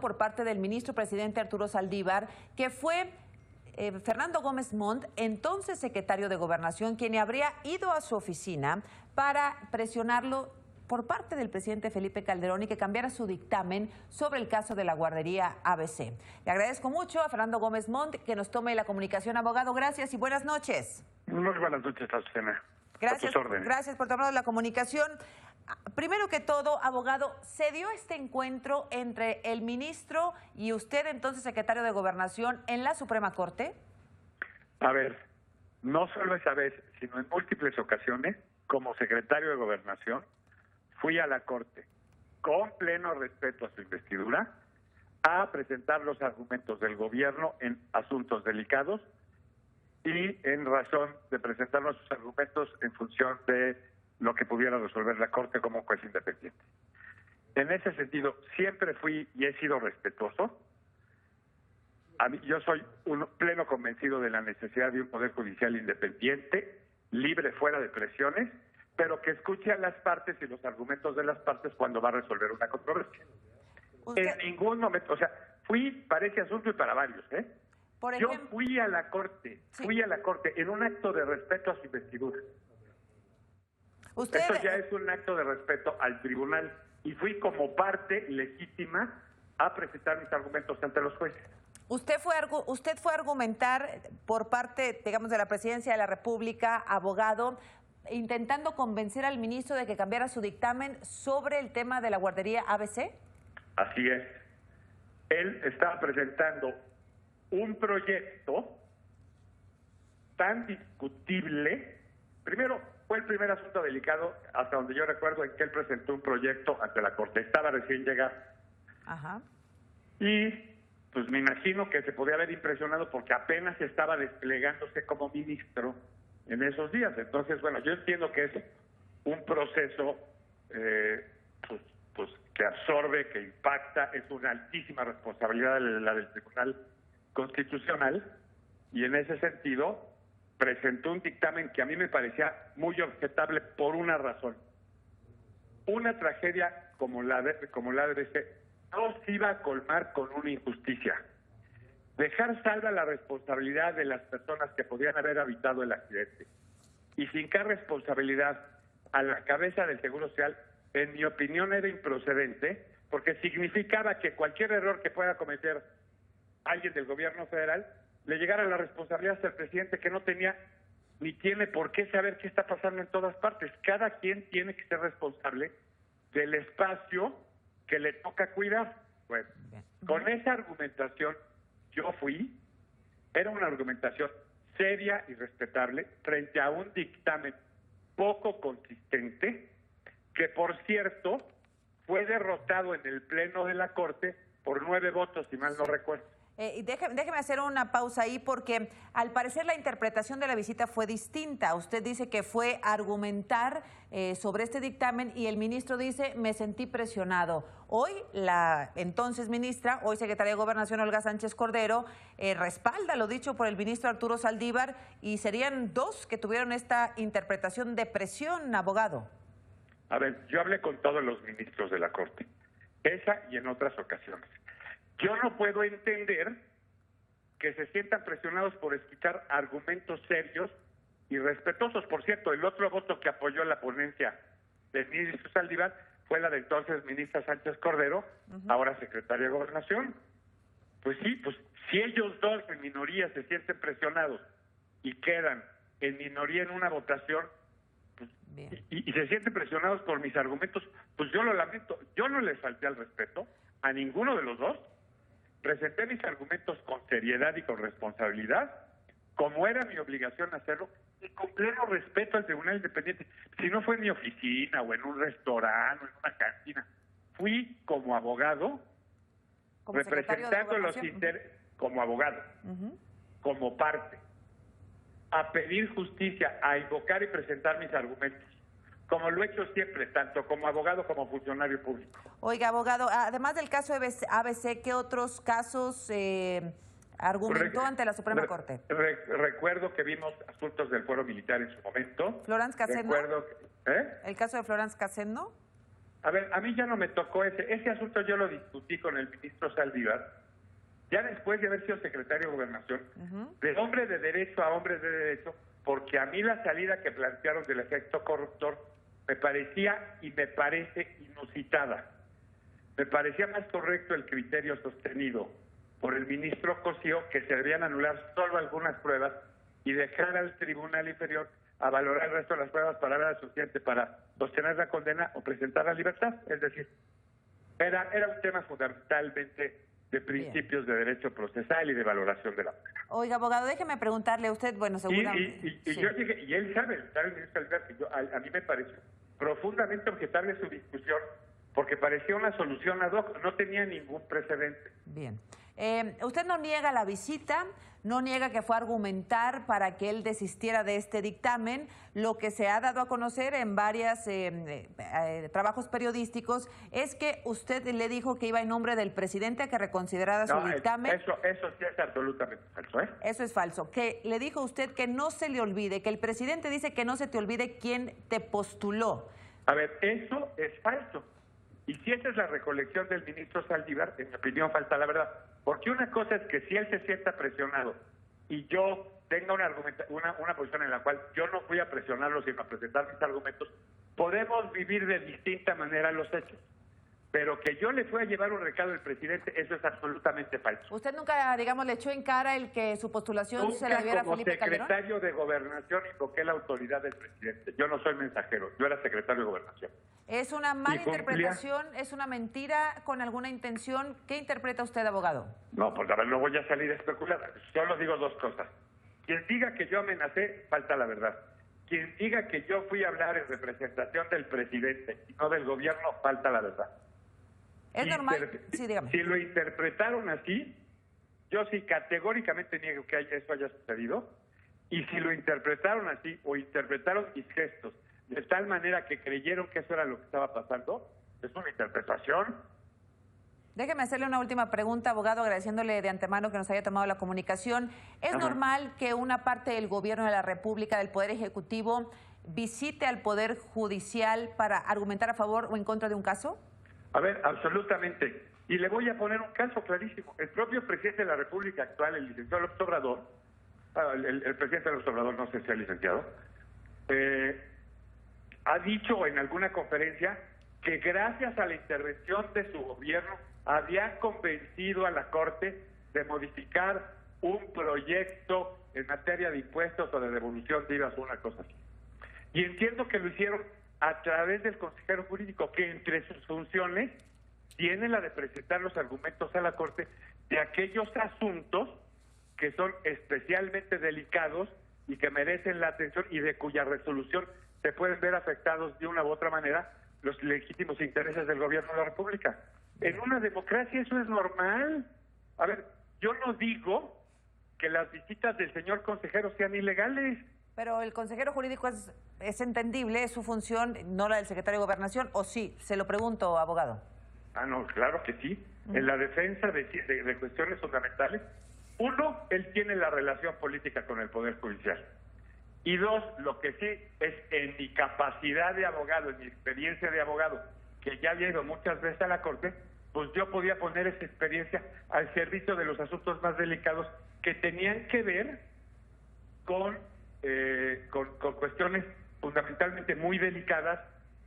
Por parte del ministro presidente Arturo Saldívar, que fue Fernando Gómez Montt, entonces secretario de Gobernación, quien habría ido a su oficina para presionarlo por parte del presidente Felipe Calderón y que cambiara su dictamen sobre el caso de la guardería ABC. Le agradezco mucho a Fernando Gómez Montt que nos tome la comunicación, abogado. Gracias y buenas noches. Muy buenas noches, Azucena. Gracias, gracias por tomarnos la comunicación. Primero que todo, abogado, ¿se dio este encuentro entre el ministro y usted, entonces secretario de Gobernación, en la Suprema Corte? A ver, no solo esa vez, sino en múltiples ocasiones, como secretario de Gobernación, fui a la Corte, con pleno respeto a su investidura, a presentar los argumentos del gobierno en asuntos delicados y en razón de presentar nuestros argumentos en función de lo que pudiera resolver la Corte como juez independiente. En ese sentido, siempre fui y he sido respetuoso. Yo soy un pleno convencido de la necesidad de un poder judicial independiente, libre, fuera de presiones, pero que escuche a las partes y los argumentos de las partes cuando va a resolver una controversia. En ningún momento, o sea, fui para ese asunto y para varios, Yo fui a la Corte, en un acto de respeto a su investidura. Eso ya es un acto de respeto al tribunal y fui como parte legítima a presentar mis argumentos ante los jueces. Usted fue a argumentar por parte, digamos, de la Presidencia de la República, abogado, intentando convencer al ministro de que cambiara su dictamen sobre el tema de la guardería ABC. Así es. Él estaba presentando un proyecto tan discutible. Primero, fue el primer asunto delicado, hasta donde yo recuerdo, en que él presentó un proyecto ante la Corte. Estaba recién llegado. Ajá. Y pues me imagino que se podía haber impresionado porque apenas estaba desplegándose como ministro en esos días. Entonces, bueno, yo entiendo que es un proceso pues que absorbe, que impacta, es una altísima responsabilidad la del Tribunal Constitucional, y en ese sentido presentó un dictamen que a mí me parecía muy objetable por una razón. Una tragedia como la de ABC no se iba a colmar con una injusticia. Dejar salva la responsabilidad de las personas que podían haber evitado el accidente y fincar responsabilidad a la cabeza del Seguro Social, en mi opinión, era improcedente, porque significaba que cualquier error que pueda cometer alguien del gobierno federal le llegara la responsabilidad hasta el presidente, que no tenía ni tiene por qué saber qué está pasando en todas partes. Cada quien tiene que ser responsable del espacio que le toca cuidar. Bueno, con esa argumentación yo fui, era una argumentación seria y respetable frente a un dictamen poco consistente, que por cierto fue derrotado en el Pleno de la Corte por 9 votos, si mal no recuerdo. Déjeme hacer una pausa ahí porque al parecer la interpretación de la visita fue distinta. Usted dice que fue a argumentar sobre este dictamen y el ministro dice, me sentí presionado. Hoy la entonces ministra, hoy secretaria de Gobernación, Olga Sánchez Cordero, respalda lo dicho por el ministro Arturo Saldívar, y serían 2 que tuvieron esta interpretación de presión, abogado. A ver, yo hablé con todos los ministros de la Corte, esa y en otras ocasiones. Yo no puedo entender que se sientan presionados por escuchar argumentos serios y respetuosos. Por cierto, el otro voto que apoyó la ponencia del ministro Saldívar fue la de entonces ministra Sánchez Cordero, ahora secretaria de Gobernación. Pues sí, pues si ellos dos en minoría se sienten presionados y quedan en minoría en una votación, pues, y se sienten presionados por mis argumentos, pues yo lo lamento. Yo no les falté al respeto a ninguno de los dos. Presenté mis argumentos con seriedad y con responsabilidad, como era mi obligación hacerlo, y con pleno respeto al Tribunal Independiente. Si no fue en mi oficina o en un restaurante o en una cantina, fui como abogado, representando los intereses, como abogado, como parte, a pedir justicia, a invocar y presentar mis argumentos, como lo he hecho siempre, tanto como abogado como funcionario público. Oiga, abogado, además del caso ABC, ¿qué otros casos argumentó ante la Suprema Corte? Recuerdo que vimos asuntos del fuero militar en su momento. ¿Florence Cassel? ¿El caso de Florence Cassel? A ver, a mí ya no me tocó ese asunto, yo lo discutí con el ministro Saldívar, ya después de haber sido secretario de Gobernación, de hombre de derecho a hombre de derecho, porque a mí la salida que plantearon del efecto corruptor me parecía y me parece inusitada. Me parecía más correcto el criterio sostenido por el ministro Cosío, que se debían anular solo algunas pruebas y dejar al tribunal inferior a valorar el resto de las pruebas para ver suficiente para sostener la condena o presentar la libertad. Es decir, era un tema fundamentalmente de principios de derecho procesal y de valoración de la pena. Oiga, abogado, déjeme preguntarle a usted, bueno, seguramente... Y yo dije, y él sabe el ministro Saldívar, que a mí me pareció profundamente objetable su discusión, porque parecía una solución ad hoc, no tenía ningún precedente. Bien. Usted no niega la visita, no niega que fue a argumentar para que él desistiera de este dictamen. Lo que se ha dado a conocer en varios trabajos periodísticos es que usted le dijo que iba en nombre del presidente a que reconsiderara su dictamen. Eso sí es absolutamente falso, ¿eh? Eso es falso. Que le dijo usted que no se le olvide, que el presidente dice que no se te olvide quién te postuló. A ver, eso es falso. Y si esa es la recolección del ministro Saldívar, en mi opinión falta la verdad. Porque una cosa es que si él se sienta presionado y yo tenga una posición en la cual yo no fui a presionarlo sino a presentar mis argumentos, podemos vivir de distinta manera los hechos. Pero que yo le fui a llevar un recado al presidente, eso es absolutamente falso. ¿Usted nunca, digamos, le echó en cara el que su postulación se la debiera a Felipe Calderón? Como secretario de Gobernación invoqué la autoridad del presidente. Yo no soy mensajero, yo era secretario de Gobernación. ¿Es una mala interpretación? ¿Es una mentira con alguna intención? ¿Qué interpreta usted, abogado? No, pues a ver, no voy a salir a especular. Solo digo dos cosas. Quien diga que yo amenacé, falta la verdad. Quien diga que yo fui a hablar en representación del presidente y no del gobierno, falta la verdad. ¿Es normal? Sí, dígame. Si lo interpretaron así, yo sí categóricamente niego que eso haya sucedido. Y si lo interpretaron así o interpretaron mis gestos de tal manera que creyeron que eso era lo que estaba pasando, es una interpretación. Déjeme hacerle una última pregunta, abogado, agradeciéndole de antemano que nos haya tomado la comunicación. ¿Es normal que una parte del gobierno de la República, del Poder Ejecutivo, visite al Poder Judicial para argumentar a favor o en contra de un caso? A ver, absolutamente. Y le voy a poner un caso clarísimo. El propio presidente de la República actual, el licenciado López Obrador, el presidente López Obrador, no sé si es licenciado, ha dicho en alguna conferencia que gracias a la intervención de su gobierno había convencido a la Corte de modificar un proyecto en materia de impuestos o de devolución de IVA o una cosa así. Y entiendo que lo hicieron a través del consejero jurídico, que entre sus funciones tiene la de presentar los argumentos a la Corte de aquellos asuntos que son especialmente delicados y que merecen la atención y de cuya resolución se pueden ver afectados de una u otra manera los legítimos intereses del gobierno de la República. En una democracia eso es normal. A ver, yo no digo que las visitas del señor consejero sean ilegales. Pero el consejero jurídico es entendible, es su función, no la del secretario de Gobernación, ¿o sí? Se lo pregunto, abogado. Ah, no, claro que sí. En la defensa de cuestiones fundamentales, uno, él tiene la relación política con el Poder Judicial. Y dos, lo que sí es en mi capacidad de abogado, en mi experiencia de abogado, que ya había ido muchas veces a la Corte, pues yo podía poner esa experiencia al servicio de los asuntos más delicados que tenían que ver con cuestiones fundamentalmente muy delicadas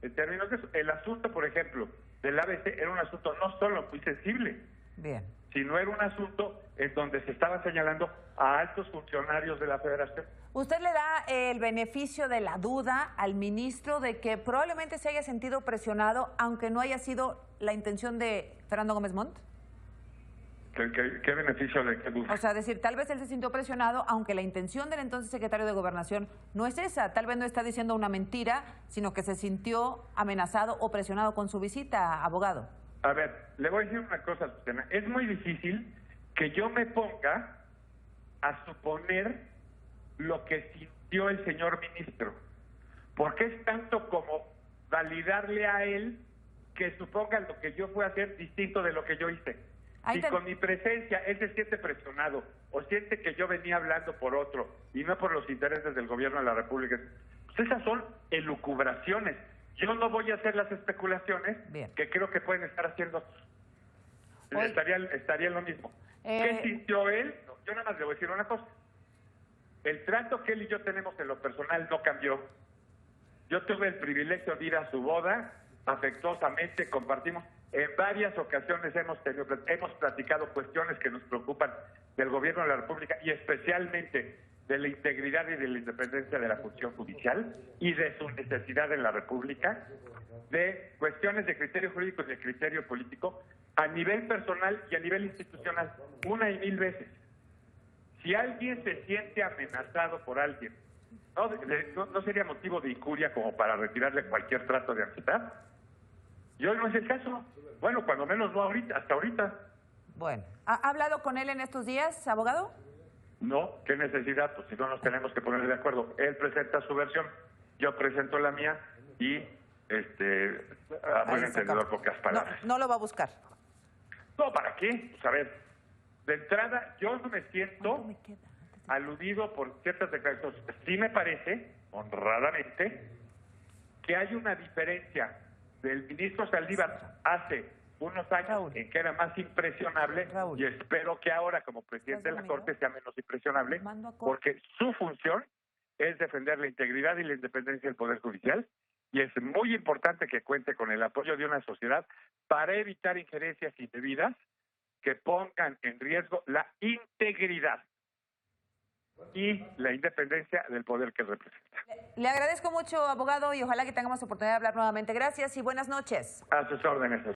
en términos de eso. El asunto, por ejemplo, del ABC era un asunto no solo muy sensible, bien, sino era un asunto en donde se estaban señalando a altos funcionarios de la Federación. ¿Usted le da el beneficio de la duda al ministro de que probablemente se haya sentido presionado, aunque no haya sido la intención de Fernando Gómez Montt? ¿Qué beneficio de qué duda? O sea, decir, tal vez él se sintió presionado, aunque la intención del entonces secretario de Gobernación no es esa. Tal vez no está diciendo una mentira, sino que se sintió amenazado o presionado con su visita, abogado. A ver, le voy a decir una cosa, Susana. Es muy difícil que yo me ponga a suponer lo que sintió el señor ministro, porque es tanto como validarle a él que suponga lo que yo fui a hacer distinto de lo que yo hice. Si con mi presencia él se siente presionado o siente que yo venía hablando por otro y no por los intereses del gobierno de la República, pues esas son elucubraciones. Yo no voy a hacer las especulaciones Bien. que creo que pueden estar haciendo. Hoy- Estaría en lo mismo. ¿Qué sintió él? No, yo nada más le voy a decir una cosa. El trato que él y yo tenemos en lo personal no cambió. Yo tuve el privilegio de ir a su boda, afectuosamente compartimos. En varias ocasiones hemos platicado cuestiones que nos preocupan del gobierno de la República y especialmente de la integridad y de la independencia de la función judicial y de su necesidad en la República, de cuestiones de criterio jurídico y de criterio político a nivel personal y a nivel institucional, una y mil veces. Si alguien se siente amenazado por alguien, no sería motivo de incuria como para retirarle cualquier trato de amistad. Yo no es el caso. Bueno, cuando menos no ahorita, hasta ahorita. Bueno, ¿ha hablado con él en estos días, abogado? No, ¿qué necesidad? Pues si no nos tenemos que poner de acuerdo. Él presenta su versión, yo presento la mía y a buen entendedor, pocas palabras. No lo va a buscar. No, ¿para qué? Pues a ver, de entrada yo no me siento aludido por ciertas declaraciones. Sí me parece, honradamente, que hay una diferencia del ministro Saldívar hace unos años Raúl. en que era más impresionable Raúl. y espero que ahora como presidente de la Corte sea menos impresionable porque su función es defender la integridad y la independencia del Poder Judicial y es muy importante que cuente con el apoyo de una sociedad para evitar injerencias indebidas que pongan en riesgo la integridad y la independencia del poder que representa. Le agradezco mucho, abogado, y ojalá que tengamos oportunidad de hablar nuevamente. Gracias y buenas noches. A sus órdenes.